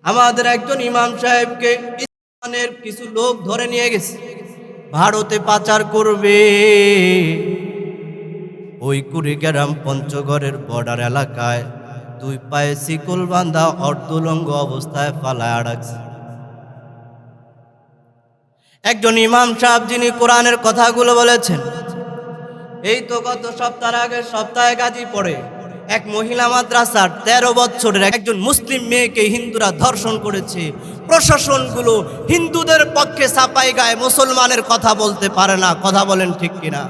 আমাদের একজন ইমাম সাহেবকে ইসলামের কিছু লোক ধরে নিয়ে গেছে, ভারতে পাচার করবে। ওই কুড়িগ্রাম পঞ্চগড়ের বর্ডার এলাকায় দুই পায়ে শিকল বাঁধা অর্ধলঙ্গ অবস্থায় ফালায়া রাখছে একজন ইমাম সাহেব, যিনি কোরআনের কথাগুলো বলেছেন। এই তো গত সপ্তাহে গাজীপুরে এক মহিলা মাদ্রাসার 13 বছরের একজন মুসলিম মেয়েকে হিন্দুরা ধর্ষণ করেছে। প্রশাসনগুলো হিন্দুদের পক্ষে সাপাই গায়ে মুসলমানের কথা বলতে পারে না। কথা বলেন ঠিক কিনা?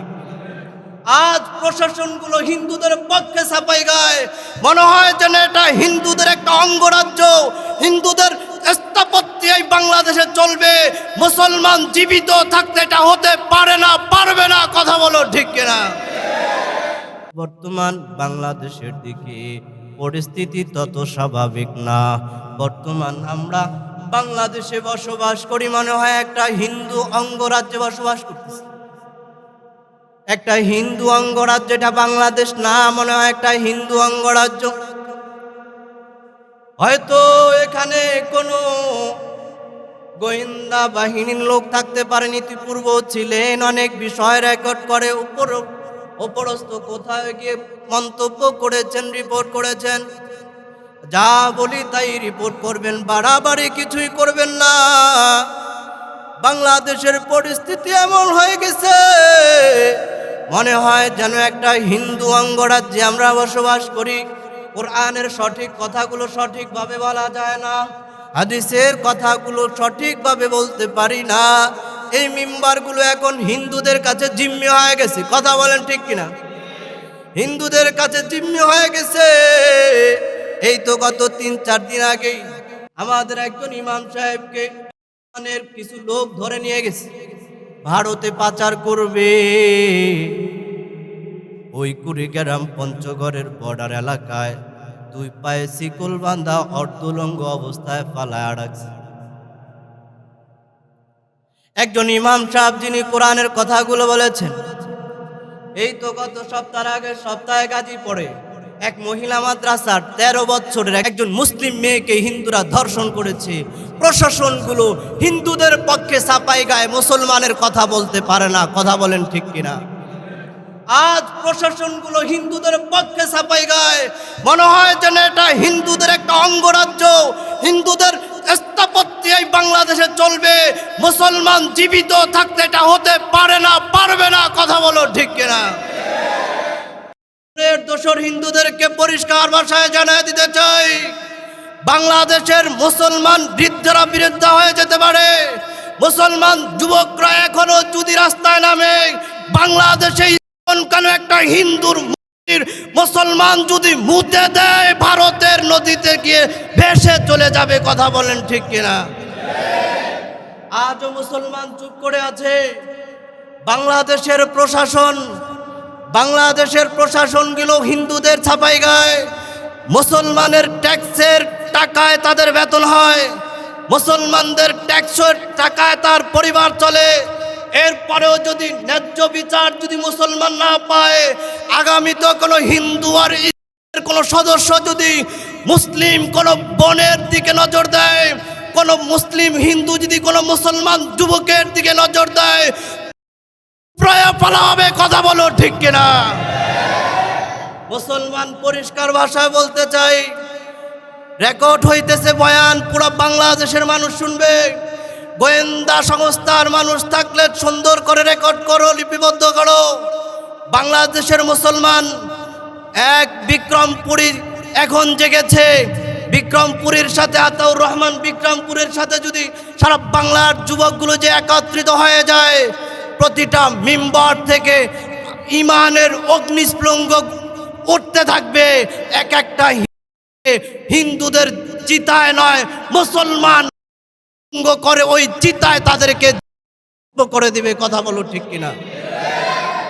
আজ প্রশাসনগুলো হিন্দুদের পক্ষে সাপাই গায়, মনে হয় যেন এটা হিন্দুদের একটা অঙ্গরাজ্য, হিন্দুদের স্থাপত্যে এই বাংলাদেশে চলবে। মুসলমান জীবিত থাকতে এটা হতে পারে না, পারবে না। কথা বলো ঠিক কিনা? বর্তমান বাংলাদেশের দিকে পরিস্থিতি তত স্বাভাবিক না। বর্তমান আমরা বাংলাদেশে বসবাস করি, মনে হয় একটা হিন্দু অঙ্গরাজ্যে বসবাস করতেছি। একটা হিন্দু অঙ্গরাজ্য, এটা বাংলাদেশ না, মনে হয় একটা হিন্দু অঙ্গরাজ্য। হয়তো এখানে কোনো গোয়েন্দা বাহিনীর লোক থাকতে পারেন, ইতিপূর্ব ছিলেন, অনেক বিষয় রেকর্ড করে উপরস্থ কোথায় গিয়ে মন্তব্য করেছেন, রিপোর্ট করেছেন। যা বলি তাই রিপোর্ট করবেন, বাড়াবাড়ি কিছুই করবেন না। বাংলাদেশের পরিস্থিতি এমন হয়ে গেছে, মনে হয় যেন একটা হিন্দু অঙ্গরাজ্যে আমরা বসবাস করি। কোরআনের সঠিক কথাগুলো সঠিকভাবে বলা যায় না, হাদিসের কথাগুলো সঠিকভাবে বলতে পারি না। এই মিম্বারগুলো এখন হিন্দুদের কাছে জিম্মি হয়ে গেছে। কথা বলেন ঠিক কিনা? হিন্দুদের কাছে জিম্মি হয়ে গেছে। এই তো গত 3-4 দিন আগেই আমাদের একজন ইমাম সাহেবকে কিছু লোক ধরে নিয়ে গেছে, ভারতে পাচার করবে। ওই কুড়িগ্রাম পঞ্চগড়ের বর্ডার এলাকায় দুই পায়ে শিকল বাঁধা অর্ধলঙ্গ অবস্থায় ফালায়া রাখছে একজন ইমাম সাহেব, যিনি কোরআনের কথাগুলো বলেছেন। এই তো গত সপ্তাহে গাজীপুরে এক মহিলা মাদ্রাসার 13 বছরের একজন মুসলিম মেয়েকে হিন্দুরা ধর্ষণ করেছে। প্রশাসনগুলো হিন্দুদের পক্ষে সাপাই গায়ে মুসলমানের কথা বলতে পারে না। কথা বলেন ঠিক কিনা? আজ প্রশাসনগুলো হিন্দুদের পক্ষে সাপাই গায়, মনে হয় যেন এটা হিন্দুদের একটা অঙ্গরাজ্য, হিন্দুদের স্থাপত্যে এই বাংলাদেশে চলবে। মুসলমান জীবিত থাকতে এটা হতে পারে না, পারবে না। কথা বলো ঠিক কিনা? দোসর হিন্দুদেরকে পরিষ্কার ভাষায় জানিয়ে দিতে চাই, বাংলাদেশের মুসলমান বৃদ্ধরা বিরুদ্ধ হয়ে যেতে পারে। মুসলমান যুবকরা এখনো যদি রাস্তায় নামে, বাংলাদেশে কেন একটা হিন্দুর মুসলমান যদি মুতে দেয়, ভারতের নদীতে গিয়ে ভেসে চলে যাবে। কথা বলেন ঠিক কিনা? আজও মুসলমান চুপ করে আছে। বাংলাদেশের প্রশাসনগুলো হিন্দুদের ছাপাই গায়। মুসলমানের ট্যাক্সের টাকায় তাদের বেতন হয়, মুসলমানদের ট্যাক্সের টাকায় তার পরিবার চলে। এরপরেও যদি ন্যায্য বিচার যদি মুসলমান না পায়, আগামীতে কোনো হিন্দু আর কোনো সদস্য যদি মুসলিম কোনো বোনের দিকে নজর দেয়, কোনো মুসলিম হিন্দু যদি কোনো মুসলমান যুবকের দিকে নজর দেয়, প্রায় পালা হবে। কথা বলো ঠিক কিনা? মুসলমান পরিষ্কার ভাষায় বলতে চাই, রেকর্ড হইতেছে বয়ান, পুরো বাংলাদেশের মানুষ শুনবে। গোয়েন্দা সংস্থার মানুষ থাকলে সুন্দর করে রেকর্ড করো, লিপিবদ্ধ করো। বাংলাদেশের মুসলমান এক বিক্রমপুরী এখন জেগেছে। বিক্রমপুরীর সাথে আতাউর রহমান বিক্রমপুরের সাথে যদি সারা বাংলার যুবকগুলো যে একত্রিত হয়ে যায়, প্রতিটা মিম্বার থেকে ইমানের অগ্নিস্ফুলিঙ্গ উঠতে থাকবে। এক একটা হিন্দুদের চিতায় নয়, মুসলমান করে ওই চিতায় তাদেরকে করে দিবে। কথা বলো ঠিক কিনা?